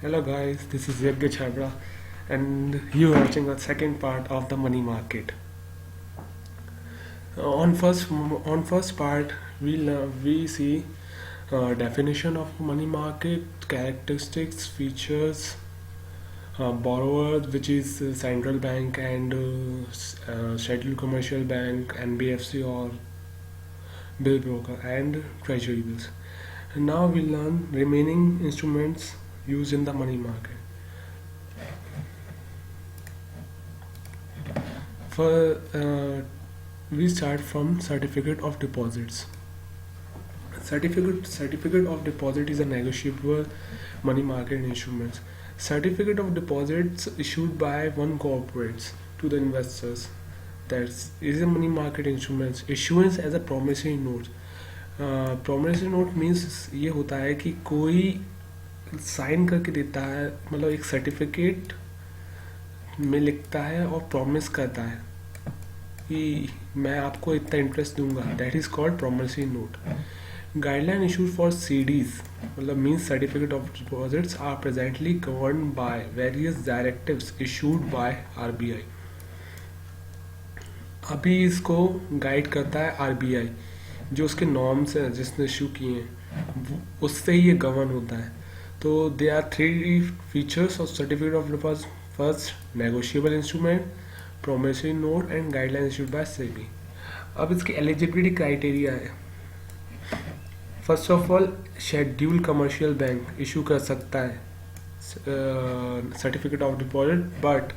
Hello guys, this is Yagya Chabra and you are watching the second part of the money market. On first part we see definition of money market, characteristics, features, borrowers which is central bank and scheduled commercial bank, NBFC or bill broker and treasury bills. And now we learn remaining instruments used in the money market. For we start from certificate of deposits. Certificate of deposit is a negotiable money market instrument. Certificate of deposits issued by one corporates to the investors. That is a money market instrument. Issuance as a promissory note. Promissory note means ये होता है कि कोई sign करके देता है, मतलब एक सर्टिफिकेट में लिखता है और प्रॉमिस करता है कि मैं आपको इतना इंटरेस्ट दूंगा. That is called promissory note. Guideline issued for CDs मतलब means certificate of deposits are presently govern by various directives issued by RBI. अभी इसको गाइड करता है आरबीआई. जो उसके नॉर्म्स हैं जिसने इशू किए हैं उससे ही ये गवर्न होता है. तो they are three features of certificate of deposit. First, negotiable instrument, promissory note and guidelines issued by SEBI. अब इसकी एलिजिबिलिटी क्राइटेरिया है. First of all, schedule commercial bank issue कर सकता है certificate of deposit, but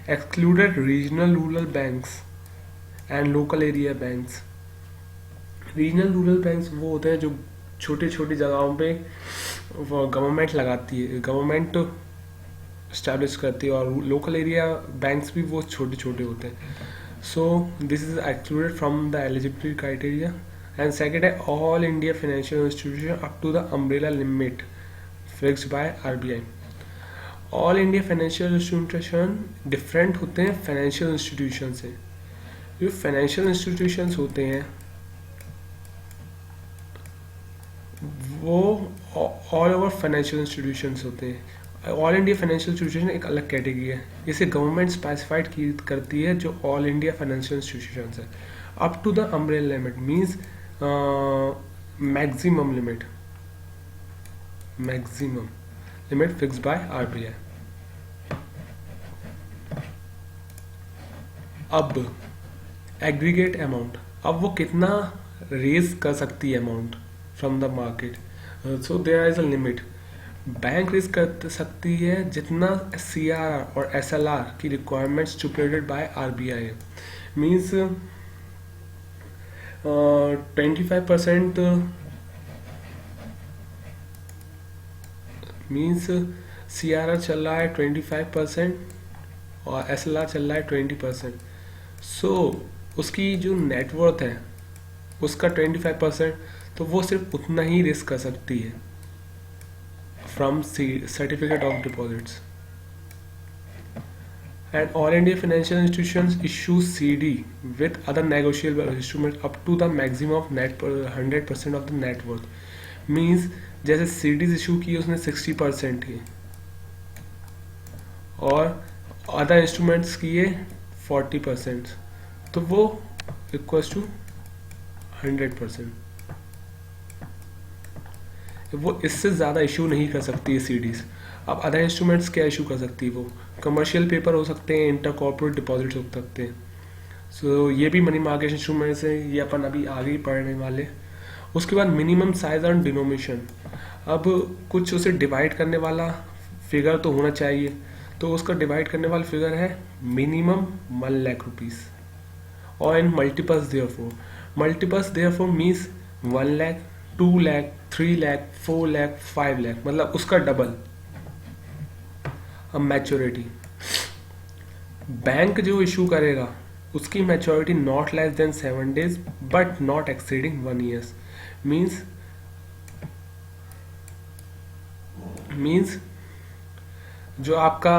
excluded regional rural banks and local area banks. Regional rural banks वो होते हैं जो छोटी छोटी जगहों पे गवर्नमेंट लगाती है, गवर्नमेंट स्टैब्लिश करती है, और लोकल एरिया बैंक्स भी वो छोटे छोटे होते हैं. So this is excluded from the eligibility criteria. And second है all India financial institution up to the umbrella limit fixed by RBI. All India financial institution different होते हैं फाइनेंशियल इंस्टीट्यूशन से. जो फाइनेंशियल इंस्टीट्यूशन होते हैं वो all over financial institution होते हैं. ऑल इंडिया फाइनेंशियल इंस्टीट्यूशन एक अलग कैटेगरी है. इसे गवर्नमेंट स्पेसिफाइड करती है जो ऑल इंडिया फाइनेंशियल इंस्टीट्यूशन है. Up to the umbrella limit means maximum limit fixed by RBI. अब एग्रीगेट अमाउंट, अब वो कितना रेज कर सकती है amount from the market. So there is a limit. Bank raise कर सकती है जितना CRR और SLR की requirements stipulated by RBI. Means 25% means CRR चल रहा है 25% और SLR चल रहा है 20%. सो उसकी जो नेटवर्थ है उसका 25%, तो वो सिर्फ उतना ही रिस्क कर सकती है from certificate of deposits. And all India financial institutions issue CD with other negotiable instruments up to the maximum of net 100% of the net worth. Means जैसे CDs इशू की उसने 60% की और अदर इंस्ट्रूमेंट्स किए 40%, तो वो इक्वल्स टू 100%. वो इससे ज़्यादा इशू नहीं कर सकती है सीडीज. अब अदर इंस्ट्रूमेंट्स क्या इशू कर सकती है? वो कमर्शियल पेपर हो सकते हैं, इंटर कॉर्पोरेट डिपॉजिट्स हो सकते हैं. सो ये भी मनी मार्केट इंस्ट्रूमेंट्स हैं, ये अपन अभी आगे ही पढ़ने वाले. उसके बाद मिनिमम साइज और डिनोमिनेशन. अब कुछ उसे डिवाइड करने वाला फिगर तो होना चाहिए, तो उसका डिवाइड करने वाला फिगर है मिनिमम 1 लाख रुपीज़. और in multiples therefore means 1 lakh, 2 lakh, 3 lakh, 4 lakh, 5 lakh, मतलब उसका डबल. अब मैच्योरिटी, बैंक जो इशू करेगा उसकी maturity not less then 7 days but not exceeding 1 year. Means जो आपका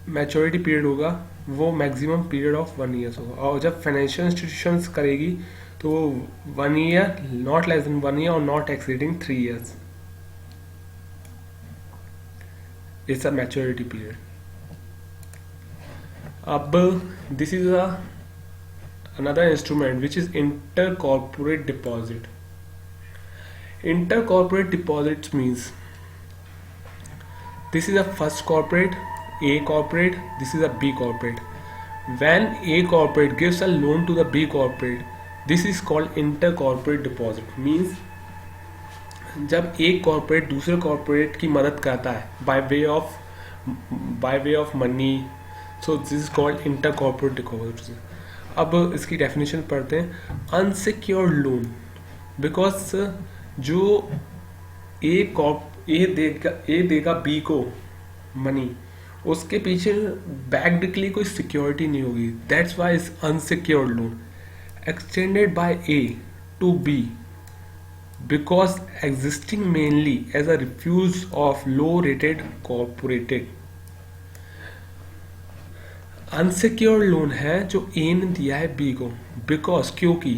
मैच्योरिटी पीरियड होगा वो मैक्सिमम पीरियड ऑफ 1 year होगा. और जब फाइनेंशियल इंस्टीट्यूशंस करेगी तो 1 year, not less than 1 year और not exceeding 3 years. It's a maturity period. अब this is another instrument which is intercorporate deposit. Intercorporate deposits means this is a first corporate, A corporate, this is a B corporate. When A corporate gives a loan to the B corporate, this is called intercorporate deposit. Means जब एक corporate दूसरे corporate की मदद करता है by way of money, so this is called इंटरकॉर्पोरेट deposit. अब इसकी definition पढ़ते हैं. अनसिक्योर्ड लोन, बिकॉज जो ए देगा बी को मनी, उसके पीछे बैक्ड के लिए कोई सिक्योरिटी नहीं होगी. That's why is unsecured loan extended by A to B because existing mainly as a refuse of low rated corporated. Unsecured loan है जो ए ने दिया है बी को, बिकॉज क्योंकि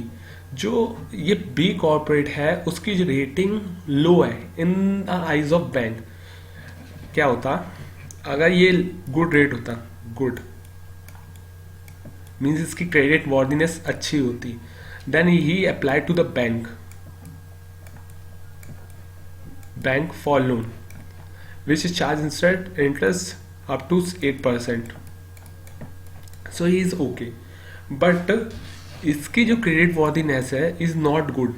जो ये बी कॉर्पोरेट है उसकी जो रेटिंग लो है in the eyes of bank. क्या होता अगर ये गुड रेट होता, गुड मीन्स इसकी क्रेडिट वर्दीनेस अच्छी होती, then he apply to the bank for loan which is charged instead interest up to 8%. So he is okay, but इसकी जो क्रेडिट वर्दीनेस है is not good.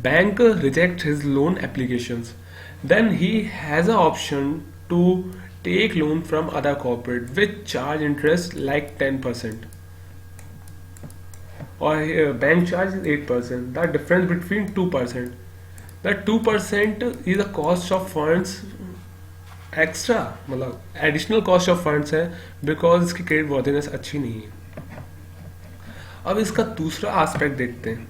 Bank reject his loan applications, then he has a option to take loan from other corporate which charge interest like 10%, और bank charge 8%. The difference between 2%. The 2% is the cost of funds extra, मतलब additional cost of funds है because इसकी credit worthiness अच्छी नहीं है. अब इसका दूसरा एस्पेक्ट देखते हैं.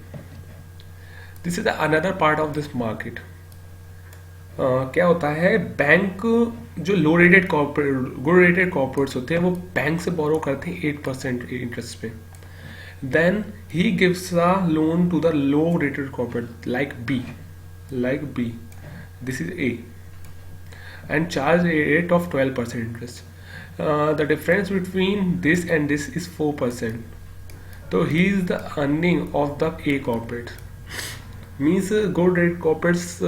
This is another part of this market. क्या होता है, बैंक जो low rated corporate good rated corporates होते हैं वो बैंक से बोरो करते हैं 8% इंटरेस्ट पे. Then he gives a loan to the low rated corporate like B, this is A, and charge a rate of 12% interest. The difference between this and this is 4%. So he is the earning of the A corporate. Means good rate corporates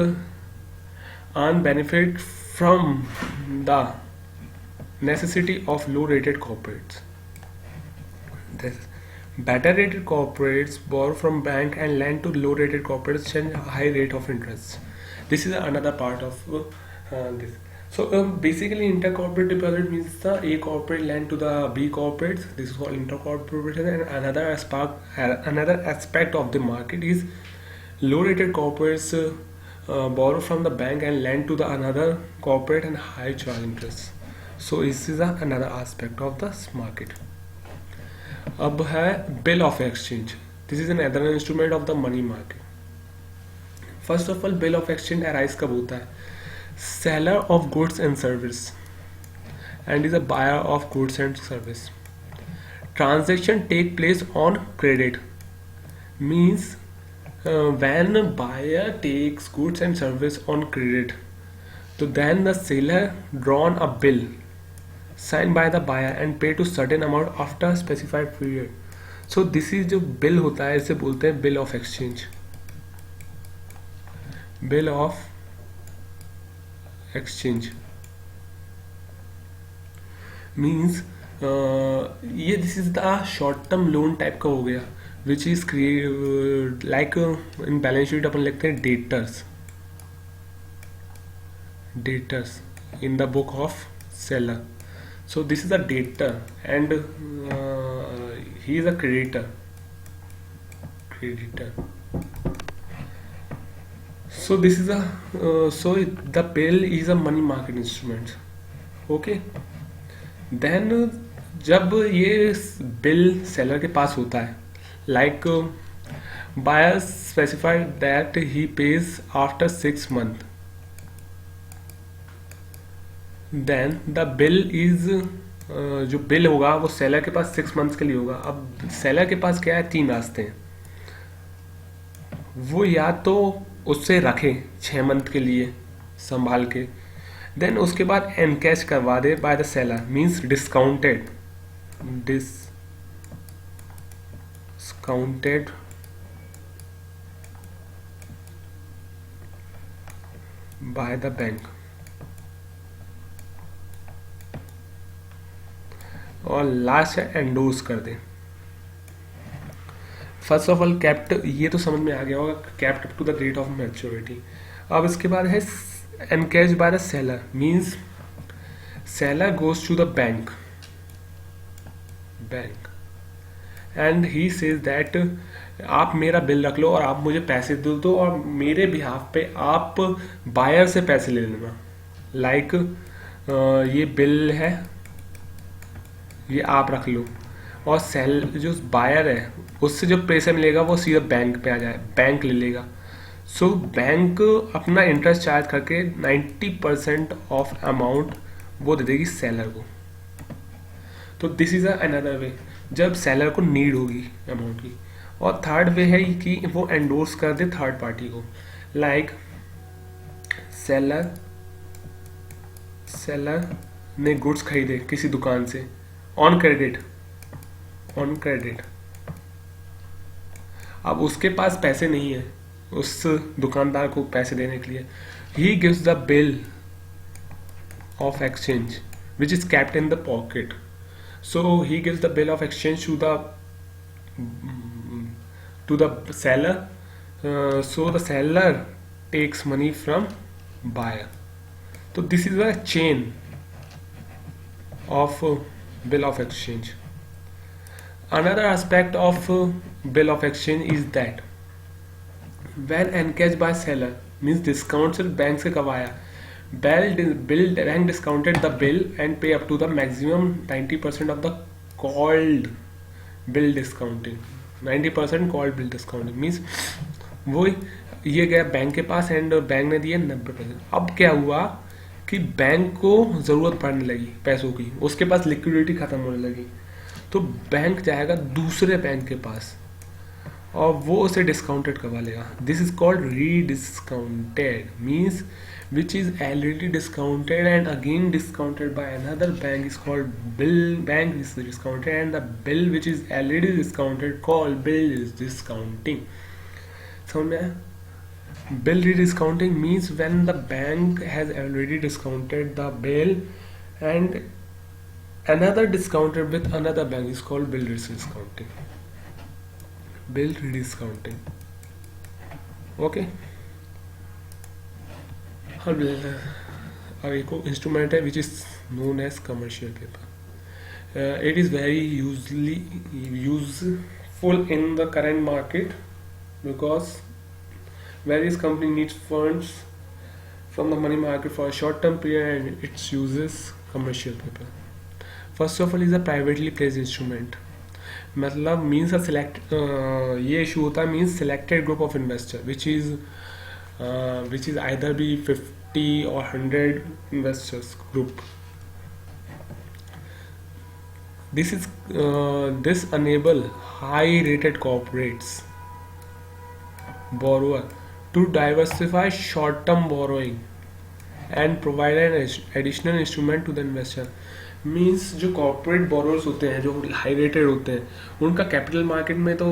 earn benefit from the necessity of low rated corporates. This better rated corporates borrow from bank and lend to low rated corporates at a high rate of interest. This is another part of this. So basically intercorporate deposit means the A corporate lend to the B corporates. This is called intercorporation. And another aspect of the market is low rated corporates borrow from the bank and lend to the another corporate and high charge interest. So this is another aspect of this market. अब है bill of exchange. This is another instrument of the money market. First of all bill of exchange arise कब होता है? Seller of goods and service and is a buyer of goods and service. Transaction take place on credit means when buyer takes goods and service on credit, तो then the seller drawn a bill signed by the buyer and pay to certain amount after specified period. So this is जो bill होता है इसे बोलते हैं bill of exchange. Bill of exchange means ये this is the short term loan type का हो गया which is like in balance sheet अपन लिखते हैं debtors in the book of seller. So this is a debtor and he is a creditor. So this is so the bill is a money market instrument. Okay. Then जब ये bill seller के पास होता है, like buyer specified that he pays after 6 months. Then the bill is जो bill होगा वो seller के पास 6 months के लिए होगा. अब सेलर के पास क्या है, 3 रास्ते हैं. वो या तो उससे रखे 6 मंथ के लिए संभाल के, देन उसके बाद एनकैश करवा दे by the seller, means discounted, discounted by the bank, और लास्ट है एंडोर्स कर दे। फर्स्ट ऑफ ऑल कैप्ट, ये तो समझ में आ गया होगा, kept up to the date of maturity. अब इसके बाद है encash by the seller, means seller goes to the bank and he says that आप मेरा बिल रख लो और आप मुझे पैसे दे दो और मेरे बिहाफ पे आप बायर से पैसे ले लेना। लाइक ये बिल है, ये आप रख लो, और सेल जो बायर है उससे जो पैसा मिलेगा वो सीधा बैंक पे आ जाए, बैंक ले लेगा। सो बैंक अपना इंटरेस्ट चार्ज करके 90% ऑफ अमाउंट वो दे देगी सेलर को। तो दिस इज अनदर वे, जब सेलर को नीड होगी अमाउंट की। और थर्ड वे है कि वो एंडोर्स कर दे थर्ड पार्टी को, लाइक सेलर ने गुड्स खरीदे किसी दुकान से ऑन क्रेडिट, अब उसके पास पैसे नहीं है उस दुकानदार को पैसे देने के लिए। He gives the bill of exchange which is kept in the pocket, so he gives the bill of exchange to the seller, so the seller takes money from buyer. So this is a chain of bill of exchange. Another aspect of bill of exchange is that when encashed by seller means discounts bank से करवाया, bank discounted the bill and pay up to the maximum 90% of the called bill discounting. 90% called bill discounting means वो ये गया bank के पास and bank ने दिए 90%। अब क्या हुआ कि बैंक को ज़रूरत पड़ने लगी पैसों की, उसके पास लिक्विडिटी ख़त्म होने लगी, तो बैंक जाएगा दूसरे बैंक के पास और वो उसे डिस्काउंटेड करवा लेगा। This is called rediscounted, means which is already discounted and again discounted by another bank is called bill, bank is discounted, and the bill which is already discounted called bill is discounting. समझ में आया? Bill rediscounting means when the bank has already discounted the bill and another discounted with another bank is called bill rediscounting. Bill rediscounting. Okay. अब एक instrument है which is known as commercial paper. It is very useful in the current market because various company needs funds from the money market for a short term period and its uses commercial paper. First of all is a privately placed instrument, मतलब means a select ये issue होता है means selected group of investor which is either be 50 or 100 investors group. This enable high rated corporates borrower to diversify short term borrowing and provide an additional instrument to the investor. Means जो corporate borrowers होते हैं जो high rated होते हैं उनका capital market में तो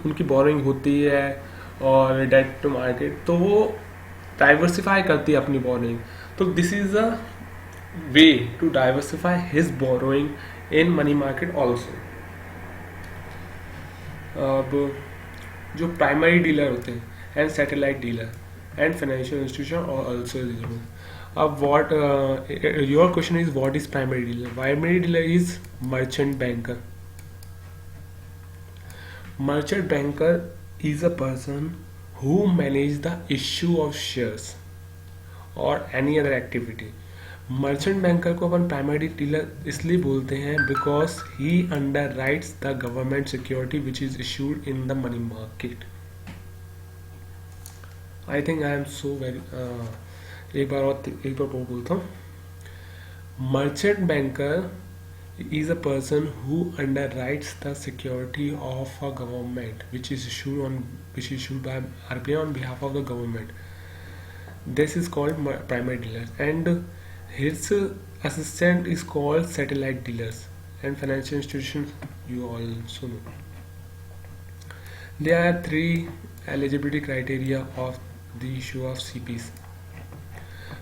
उनकी बोरोइंग होती है और डेट टू मार्केट, तो वो डाइवर्सिफाई करती है अपनी बोरोइंग। तो this is a way to diversify his borrowing in money market also. अब जो प्राइमरी डीलर होते हैं and satellite dealer and financial institution also eligible. अब what your question is what is primary dealer? Primary dealer is merchant banker. Merchant banker is a person who manage the issue of shares or any other activity. Merchant banker को अपन primary dealer इसलिए बोलते हैं because he under rights the government security which is issued in the money market. I think I am so very एक बार बोलता हूँ। Merchant banker is a person who underwrites the security of a government which is issued by RBI on behalf of the government. This is called primary dealer, and His assistant is called satellite dealers and financial institutions, you also know. There are three eligibility criteria of the issue of CPs.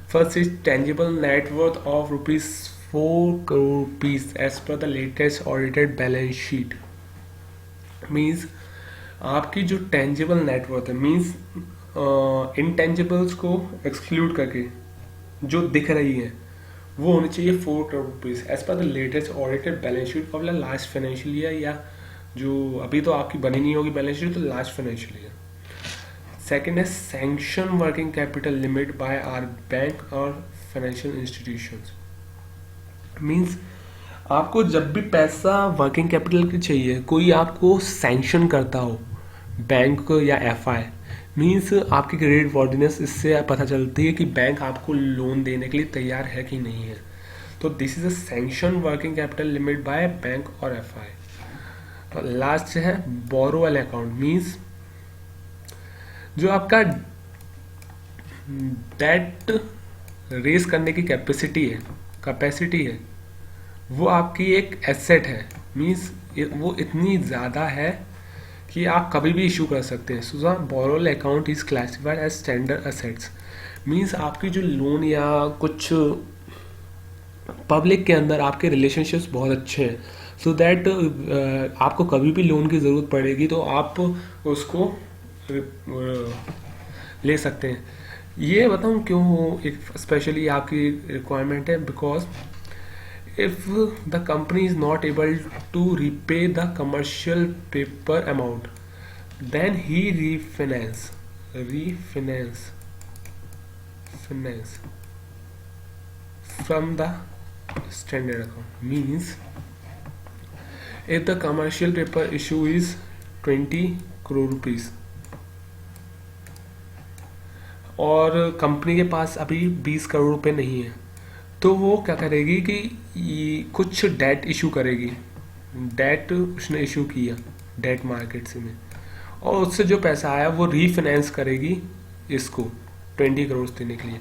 First is tangible net worth of rupees 4 crore rupees as per the latest audited balance sheet. Means आपकी जो tangible net worth है, means intangibles को exclude करके जो दिख रही है वो होनी चाहिए 4 crore rupees as per the latest audited balance sheet of the last financial year, या जो अभी तो आपकी बनी नहीं होगी बैलेंस शीट, तो लास्ट फाइनेंशियल ईयर. सेकेंड है sanction working capital limit by our bank और फाइनेंशियल इंस्टीट्यूशंस. मीन्स आपको जब भी पैसा वर्किंग कैपिटल की चाहिए, कोई आपको सैंक्शन करता हो बैंक या एफआई, मीन्स आपकी क्रेडिट वर्दीनेस इससे पता चलती है कि बैंक आपको लोन देने के लिए तैयार है कि नहीं है. तो this is a sanction working capital limit by bank और एफआई. लास्ट है बोरोवेल अकाउंट. मीन्स जो आपका डेट रेस करने की कैपेसिटी है वो आपकी एक एसेट है. मीन्स वो इतनी ज़्यादा है कि आप कभी भी इशू कर सकते हैं. So borrowal account is classified as standard assets. Means आपकी जो लोन या कुछ पब्लिक के अंदर आपके रिलेशनशिप्स बहुत अच्छे हैं, सो दैट आपको कभी भी लोन की ज़रूरत पड़ेगी तो आप उसको ले सकते हैं. ये बताऊँ क्यों एक स्पेशली आपकी रिक्वायरमेंट है, because if the company is not able to repay the commercial paper amount, then he refinance from the standard account. Means if the commercial paper issue is 20 crore rupees और company के पास अभी 20 करोड़ रुपए नहीं है, तो वो क्या करेगी कि कुछ डेट इशू करेगी. डेट उसने इशू किया डेट मार्केट से में, और उससे जो पैसा आया वो रीफाइनेंस करेगी इसको 20 करोड़ देने के लिए.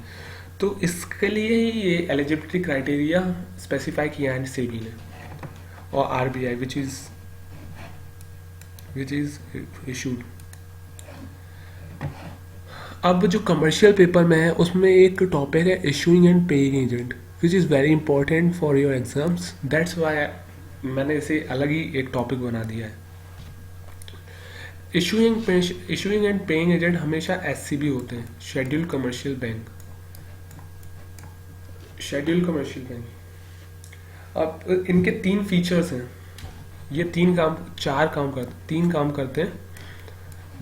तो इसके लिए ही ये एलिजिबिलिटी क्राइटेरिया स्पेसिफाई किया है सेबी ने और आरबीआई विच इज इशूड. अब जो कमर्शियल पेपर में है उसमें एक टॉपिक है issuing and paying agent, which is very important for your exams. That's why मैंने इसे अलग ही एक टॉपिक बना दिया है. इशूइंग एंड पेइंग एजेंट हमेशा एससीबी होते हैं, शेड्यूल्ड कमर्शियल बैंक. अब इनके 3 फीचर्स हैं. ये 3 काम करते हैं.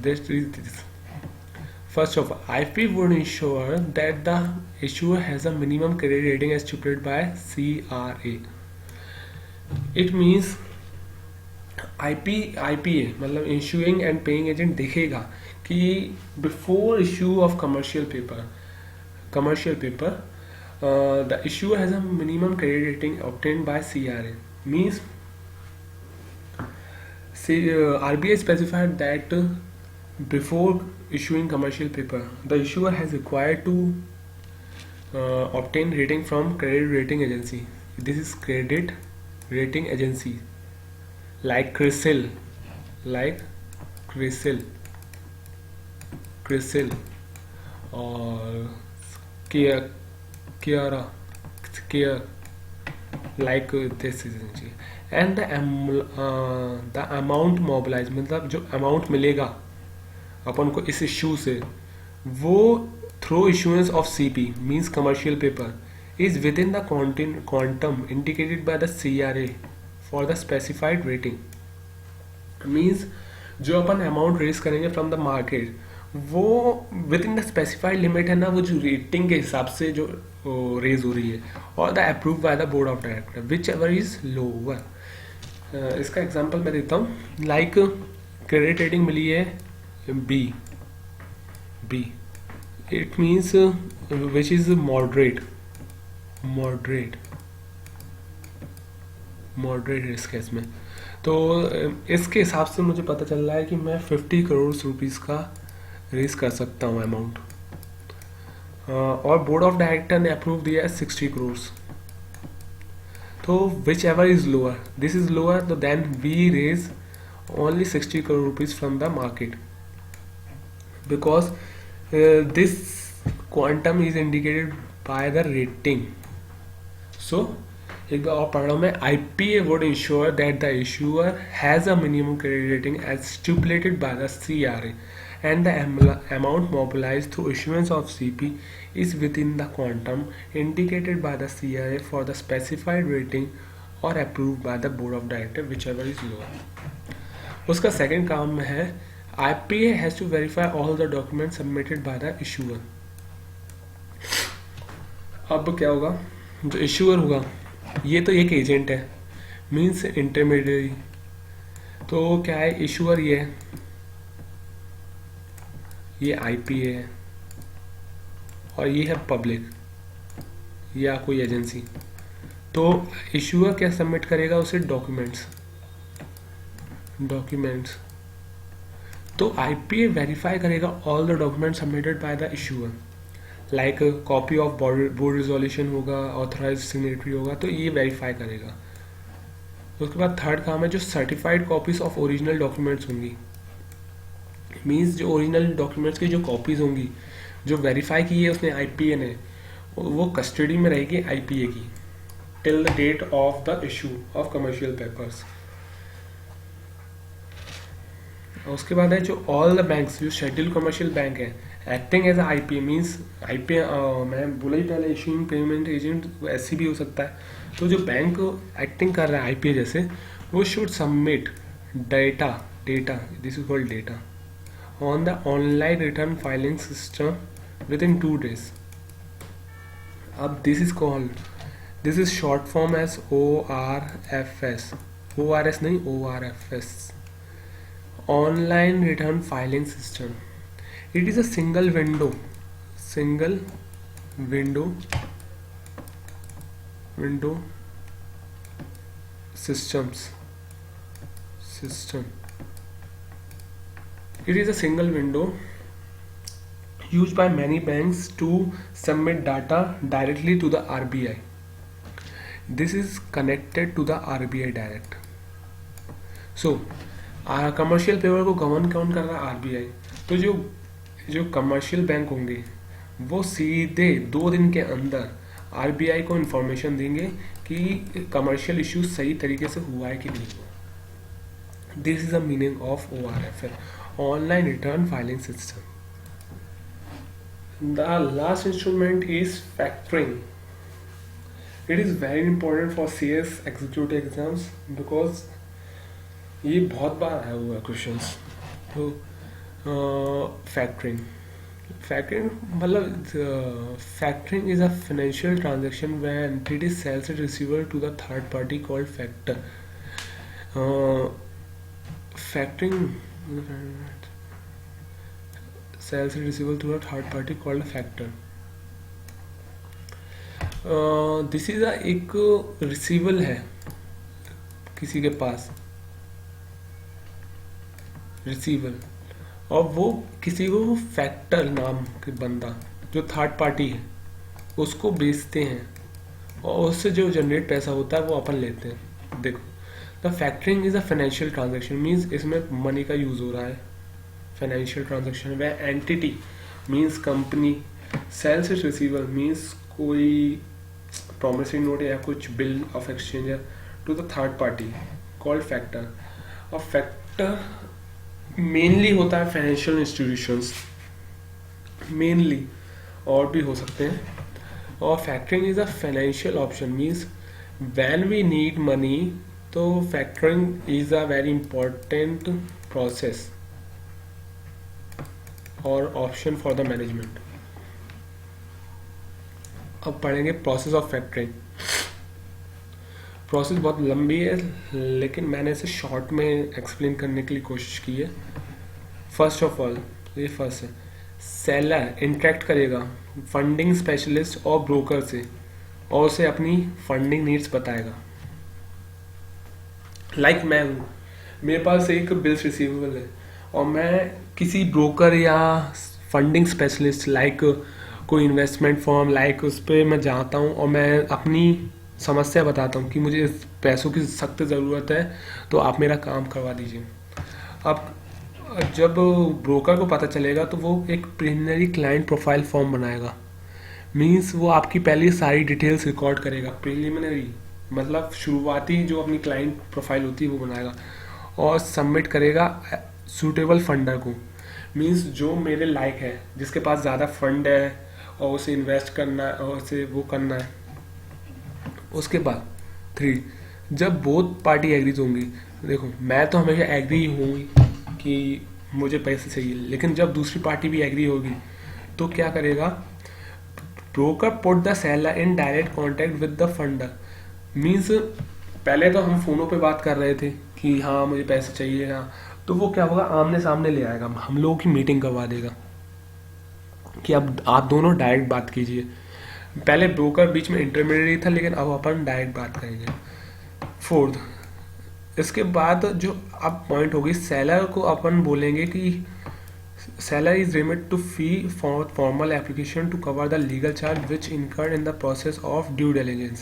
This First of all, IP would ensure that the issuer has a minimum credit rating as stipulated by CRA. It means IPA मतलब issuing and paying agent देखेगा कि before issue of commercial paper, the issuer has a minimum credit rating obtained by CRA. Means RBI specified that before issuing commercial paper, the issuer has required to obtain rating from credit rating agency. This is credit rating agency like CRISIL or care like this agency. And the amount mobilized, मतलब जो amount मिलेगा अपन को इस issue से, वो through issuance of CP means commercial paper is with in the quantum indicated by the CRA for the specified rating. Means जो अपन amount raise करेंगे from the market वो with in the specified limit है ना, वो जो rating के हिसाब से जो रेज हो रही है, और the approve by the board of director which ever is lower. इसका एग्जाम्पल मैं देता हूँ. लाइक क्रेडिट रेटिंग मिली है B. It means which is moderate risk है इसमें. तो इसके हिसाब से मुझे पता चल रहा है कि मैं 50 करोड़ रुपीस का रेस कर सकता हूँ अमाउंट. और बोर्ड ऑफ डायरेक्टर ने अप्रूव दिया है 60 करोड़. तो whichever is lower, this is lower, तो then we raise only 60 crore rupees from the market, because this quantum is indicated by the rating. So एक बार और पढ़ रहा हूँ मैं. IPA would ensure that the issuer has a minimum credit rating as stipulated by the CRA and the amount mobilized through issuance of CP is within the quantum indicated by the CRA for the specified rating or approved by the board of directors, whichever is lower. उसका second काम है IPA has to verify all the document submitted by the issuer. अब क्या होगा, जो issuer होगा ये तो एक एजेंट है, मींस इंटरमीडियरी. तो क्या है, इशूअर ये IPA है और ये है पब्लिक या कोई एजेंसी. तो इशूअर क्या सबमिट करेगा, उसे डॉक्यूमेंट्स. तो IPA वेरीफाई करेगा all the document submitted by the issuer, like copy of board resolution होगा, ऑथराइज सिग्नेटरी होगा, तो ये वेरीफाई करेगा. उसके बाद थर्ड काम है जो certified copies of original documents होंगी, मींस जो ओरिजिनल डॉक्यूमेंट्स की जो कॉपीज होंगी जो वेरीफाई की है उसने IPA ने, वो कस्टडी में रहेगी IPA की till the date of the issue of commercial papers. उसके बाद है जो ऑल द बैंक्स, जो शेड्यूल कमर्शियल बैंक है, acting as IPA, means IPA मैं बोला ही पहले, इशूइंग पेमेंट एजेंट ऐसी भी हो सकता है. तो जो बैंक एक्टिंग कर रहा है IPA जैसे, वो should submit data, this is called data, on the online return filing system within 2 days. अब this is short form as ORFS, ORS नहीं, ORFS, online return filing system. It is a single window system. It is a single window used by many banks to submit data directly to the RBI. This is connected to the RBI direct. So commercial paper को govern कौन कर रहा है, RBI. तो जो commercial bank होंगे वो सीधे 2 दिन के अंदर RBI को इन्फॉर्मेशन देंगे कि कमर्शियल इश्यू सही तरीके से हुआ है कि नहीं हुआ. This is the meaning of ORFL, online return filing system. The last instrument is factoring. It is very important for CS executive exams, because ये बहुत बार आया हुआ है क्वेश्चंस. तो फैक्टरिंग मतलब factoring is a financial transaction when entity sells it receiver to the third party called factor. Factoring sells it receiver to the third party called factor. This is एक receivable है किसी के पास, रिसीवल, और वो किसी को फैक्टर नाम के बंदा जो थर्ड पार्टी है उसको बेचते हैं और उससे जो जनरेट पैसा होता है वो अपन लेते हैं. देखो, the factoring is a financial transaction, means इसमें मनी का यूज हो रहा है. Financial transaction way entity means company, sells is receivable means कोई प्रॉमिसरी नोट या कुछ bill of exchange to the third party called factor. और फैक्टर मेनली होता है फाइनेंशियल इंस्टीट्यूशंस, मेनली और भी हो सकते हैं. और factoring is a financial option, means when we need money, तो factoring is a very important process और ऑप्शन फॉर द मैनेजमेंट. अब पढ़ेंगे प्रोसेस ऑफ फैक्टरिंग. प्रोसेस बहुत लंबी है लेकिन मैंने इसे शॉर्ट में एक्सप्लेन करने के लिए कोशिश की है. फर्स्ट ऑफ ऑल, ये फर्स्ट है, सेलर इंटरेक्ट करेगा फंडिंग स्पेशलिस्ट और ब्रोकर से और उसे अपनी फंडिंग नीड्स बताएगा. लाइक मैं हूँ, मेरे पास एक बिल्स रिसीवेबल है और मैं किसी ब्रोकर या फंडिंग स्पेशलिस्ट लाइक कोई इन्वेस्टमेंट फॉर्म लाइक उस पर मैं जाता हूँ और मैं अपनी समस्या बताता हूँ कि मुझे इस पैसों की सख्त ज़रूरत है, तो आप मेरा काम करवा दीजिए। अब जब ब्रोकर को पता चलेगा तो वो एक प्रिलिमिनरी क्लाइंट प्रोफाइल फॉर्म बनाएगा। मीन्स वो आपकी पहले सारी डिटेल्स रिकॉर्ड करेगा। प्रिलिमिनरी मतलब शुरुआती जो अपनी क्लाइंट प्रोफाइल होती है वो बनाएगा और सबमिट करेगा सूटेबल फंडर को। मीन्स जो मेरे लायक है, जिसके पास ज़्यादा फंड है और उसे इन्वेस्ट करना है और उसे वो करना है। उसके बाद 3, जब बोथ पार्टी एग्रीज होंगी, देखो मैं तो हमेशा एग्री होंगी कि मुझे पैसे चाहिए, लेकिन जब दूसरी पार्टी भी एग्री होगी तो क्या करेगा, broker put the seller in direct contact with the funder. Means पहले तो हम फोनों पे बात कर रहे थे कि हाँ मुझे पैसे चाहिए, हाँ, तो वो क्या होगा, आमने सामने ले आएगा, हम लोगों की मीटिंग करवा देगा कि अब आप दोनों डायरेक्ट बात कीजिए। पहले ब्रोकर बीच में इंटरमीडिएट था, लेकिन अब अपन डायरेक्ट बात करेंगे। 4, इसके बाद जो अब पॉइंट होगी, सेलर को अपन बोलेंगे कि seller is remit to fee for formal application to cover the legal charge which incurred in the process of due diligence।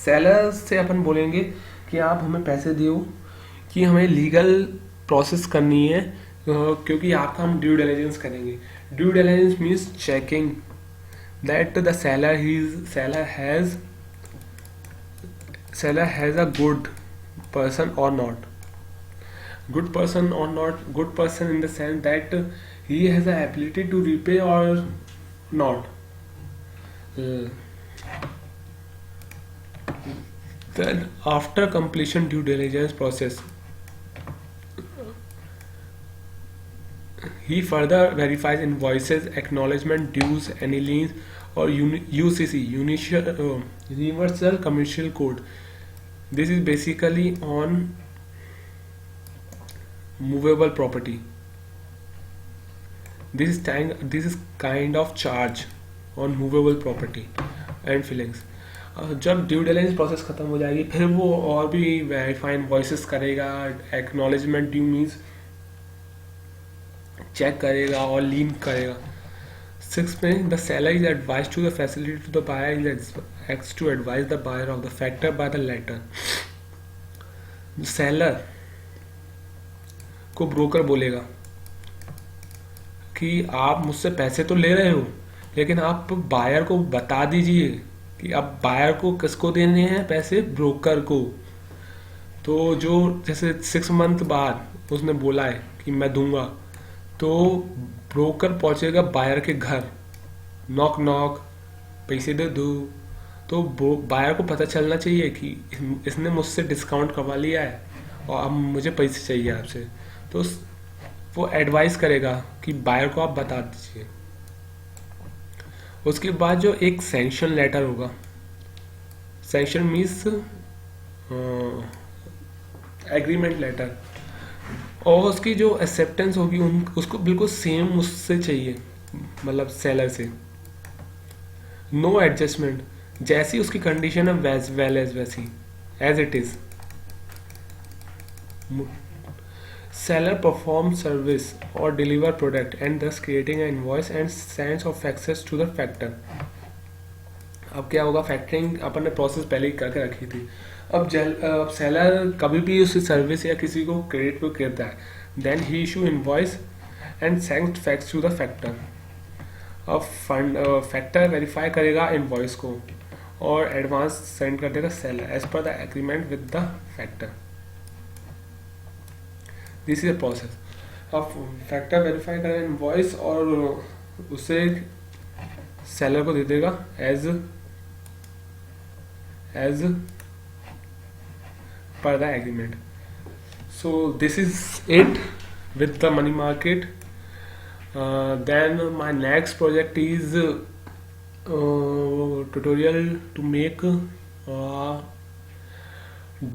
Seller से अपन बोलेंगे कि आप हमें पैसे दियो कि हमें लीगल प्रोसेस करनी है, क्योंकि आपका हम ड्यू डिलिजेंस करेंगे। Due diligence means checking that the seller has a good person or not। good person or not, good person in the sense that he has the ability to repay or not। Then after completion due diligence process, he further verifies invoices, acknowledgement, dues, any liens or UCC, Universal Commercial Code। This is basically on movable property। This is kind of charge on movable property and fillings। जब due diligence process खत्म हो जाएगी, फिर वो और भी verify invoices करेगा, acknowledgement due means check करेगा और लीन करेगा। 6 में the seller is advise to the facility to the buyer is ex to advise the buyer of the factor by the letter. Seller को ब्रोकर बोलेगा कि आप मुझसे पैसे तो ले रहे हो, लेकिन आप बायर को बता दीजिए कि अब बायर को किसको देने हैं पैसे, ब्रोकर को। तो जो जैसे 6 मंथ बाद उसने बोला है कि मैं दूंगा, तो ब्रोकर पहुंचेगा बायर के घर, नॉक नॉक, पैसे दे दो। तो बायर को पता चलना चाहिए कि इसने मुझसे डिस्काउंट करवा लिया है और अब मुझे पैसे चाहिए आपसे। तो वो एडवाइस करेगा कि बायर को आप बता दीजिए। उसके बाद जो एक सैंक्शन लेटर होगा, सैंक्शन मीन्स एग्रीमेंट लेटर, और उसकी जो एक्सेप्टेंस होगी उसको बिल्कुल सेम मुझसे चाहिए, मतलब सेलर से। नो एडजस्टमेंट, जैसी उसकी कंडीशन है वैसी as it is. Seller performs service or deliver product and thus creating an invoice and sends of access to the factor। अब क्या होगा, फैक्टरिंग अपन ने प्रोसेस पहले ही करके रखी थी। अब सेलर कभी भी उस सर्विस या किसी को क्रेडिट पे करता है, then he issue invoice and send fax to the factor. अब फैक्टर वेरीफाई करेगा इनवॉइस को और एडवांस सेंड कर देगा seller as per the agreement with the factor. This is a process. अब फैक्टर वेरीफाई करेगा इनवॉइस और उसे सेलर को दे देगा as per the agreement। So this is it with the money market। Then my next project is tutorial to make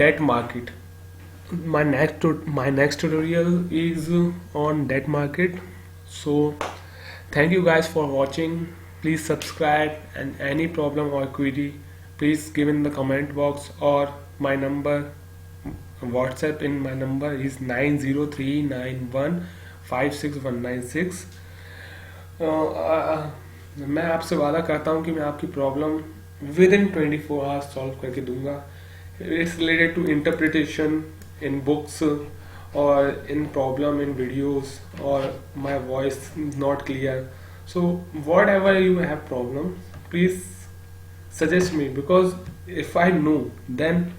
debt market। My next tutorial is on debt market। So thank you guys for watching। Please subscribe, and any problem or query please give in the comment box, or my number WhatsApp in my number is 90391569196। मैं आपसे वादा करता हूँ कि मैं आपकी problem within 24 hours solve करके दूंगा. It's related to interpretation in books or in problem in videos or my voice not clear. So whatever you have problem, please suggest me, because if I know, then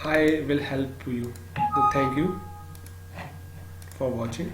I will help you. So thank you for watching.